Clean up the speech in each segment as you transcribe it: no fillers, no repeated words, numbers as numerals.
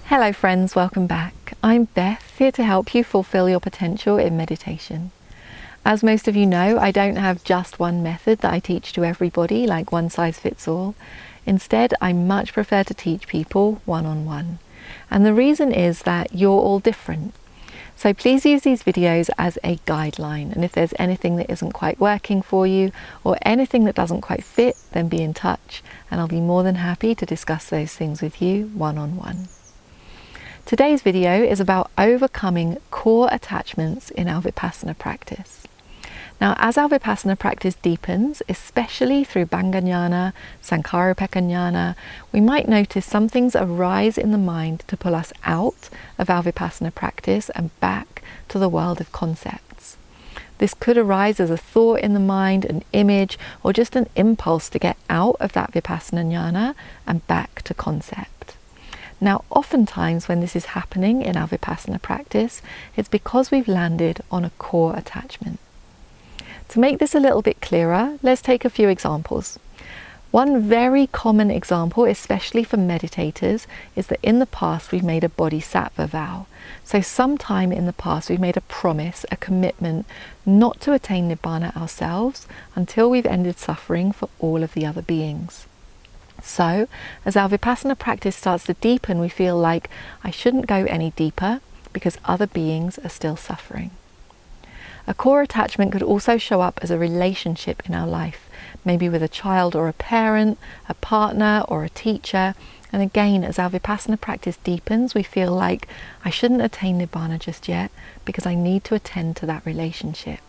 Hello friends, welcome back. I'm Beth, here to help you fulfill your potential in meditation. As most of you know, I don't have just one method that I teach to everybody, like one size fits all. Instead, I much prefer to teach people one-on-one. And the reason is that you're all different. So please use these videos as a guideline, and if there's anything that isn't quite working for you or anything that doesn't quite fit, then be in touch and I'll be more than happy to discuss those things with you one-on-one. Today's video is about overcoming core attachments in our vipassana practice. Now, as our vipassana practice deepens, especially through Bhanganyana, Sankarapekanyana, we might notice some things arise in the mind to pull us out of our vipassana practice and back to the world of concepts. This could arise as a thought in the mind, an image, or just an impulse to get out of that vipassana jnana and back to concept. Now, oftentimes when this is happening in our vipassana practice, it's because we've landed on a core attachment. To make this a little bit clearer, let's take a few examples. One very common example, especially for meditators, is that in the past we've made a bodhisattva vow. So sometime in the past we've made a promise, a commitment, not to attain nibbana ourselves until we've ended suffering for all of the other beings. So, as our vipassana practice starts to deepen, we feel like I shouldn't go any deeper because other beings are still suffering. A core attachment could also show up as a relationship in our life, maybe with a child or a parent, a partner or a teacher. And again, as our vipassana practice deepens, we feel like I shouldn't attain nibbana just yet because I need to attend to that relationship.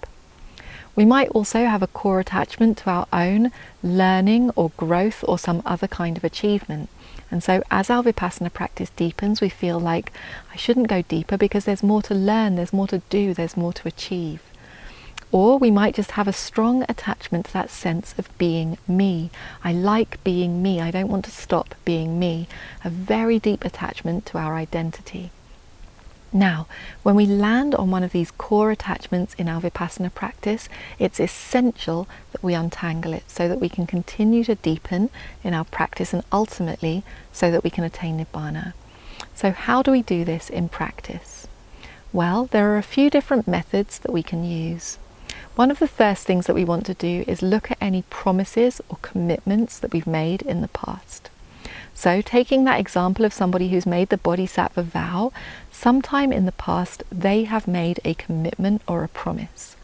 We might also have a core attachment to our own learning or growth or some other kind of achievement. And so as our vipassana practice deepens, we feel like I shouldn't go deeper because there's more to learn, there's more to do, there's more to achieve. Or we might just have a strong attachment to that sense of being me. I like being me, I don't want to stop being me. A very deep attachment to our identity. Now, when we land on one of these core attachments in our vipassana practice, it's essential that we untangle it so that we can continue to deepen in our practice and ultimately so that we can attain nibbana. So how do we do this in practice? Well, there are a few different methods that we can use. One of the first things that we want to do is look at any promises or commitments that we've made in the past. So taking that example of somebody who's made the bodhisattva vow, sometime in the past they have made a commitment or a promise.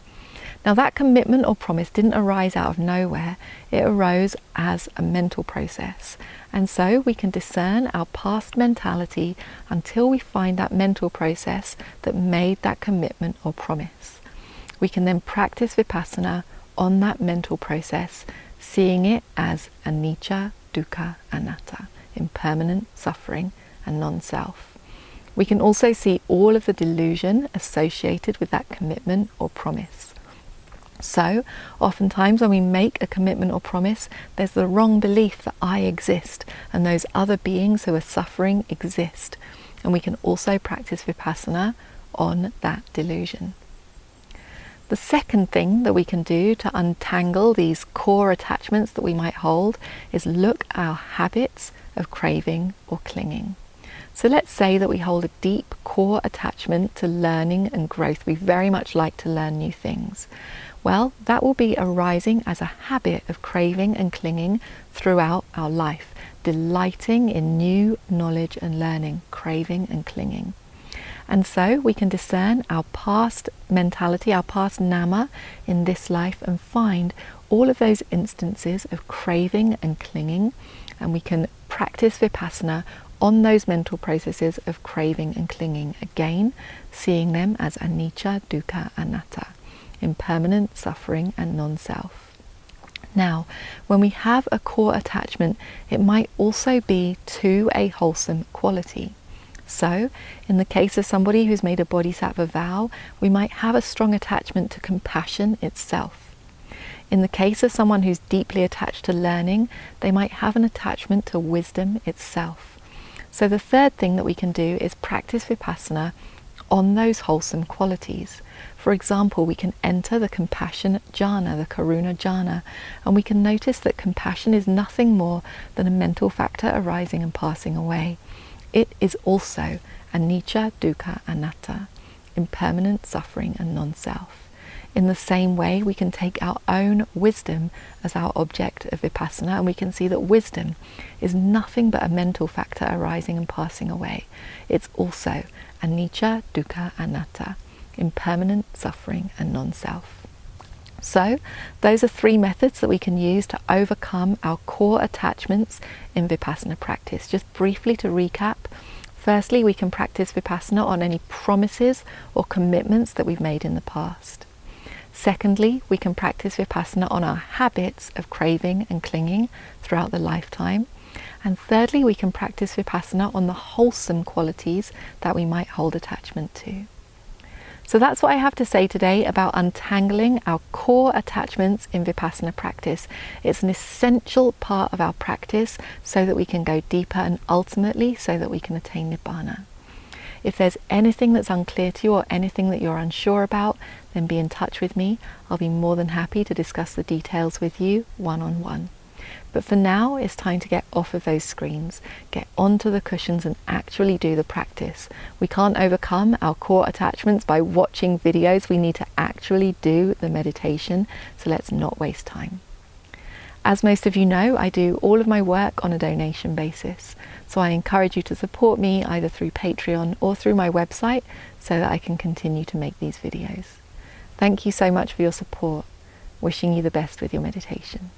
Now that commitment or promise didn't arise out of nowhere, it arose as a mental process. And so we can discern our past mentality until we find that mental process that made that commitment or promise. We can then practice vipassana on that mental process, seeing it as anicca, dukkha, anatta, impermanent, suffering, and non-self. We can also see all of the delusion associated with that commitment or promise. So, oftentimes when we make a commitment or promise, there's the wrong belief that I exist and those other beings who are suffering exist. And we can also practice vipassana on that delusion. The second thing that we can do to untangle these core attachments that we might hold is look at our habits of craving or clinging. So let's say that we hold a deep core attachment to learning and growth. We very much like to learn new things. Well, that will be arising as a habit of craving and clinging throughout our life, delighting in new knowledge and learning, craving and clinging. And so we can discern our past mentality, our past nama in this life and find all of those instances of craving and clinging, and we can practice vipassana on those mental processes of craving and clinging, again seeing them as anicca, dukkha, anatta, impermanent, suffering and non-self. Now, when we have a core attachment, it might also be to a wholesome quality. So, in the case of somebody who's made a bodhisattva vow, we might have a strong attachment to compassion itself. In the case of someone who's deeply attached to learning, they might have an attachment to wisdom itself. So the third thing that we can do is practice vipassana on those wholesome qualities. For example, we can enter the compassion jhana, the karuna jhana, and we can notice that compassion is nothing more than a mental factor arising and passing away. it is also anicca, dukkha, anatta, impermanent, suffering, and non-self. In the same way, we can take our own wisdom as our object of vipassana, and we can see that wisdom is nothing but a mental factor arising and passing away. It's also anicca, dukkha, anatta, impermanent, suffering, and non-self. So those are 3 methods that we can use to overcome our core attachments in vipassana practice. Just briefly to recap, firstly, we can practice vipassana on any promises or commitments that we've made in the past. Secondly, we can practice vipassana on our habits of craving and clinging throughout the lifetime. And thirdly, we can practice vipassana on the wholesome qualities that we might hold attachment to. So that's what I have to say today about untangling our core attachments in vipassana practice. It's an essential part of our practice so that we can go deeper and ultimately so that we can attain nibbana. If there's anything that's unclear to you or anything that you're unsure about, then be in touch with me. I'll be more than happy to discuss the details with you one-on-one. But for now, it's time to get off of those screens, get onto the cushions and actually do the practice. We can't overcome our core attachments by watching videos. We need to actually do the meditation, so let's not waste time. As most of you know, I do all of my work on a donation basis, so I encourage you to support me either through Patreon or through my website so that I can continue to make these videos. Thank you so much for your support. Wishing you the best with your meditation.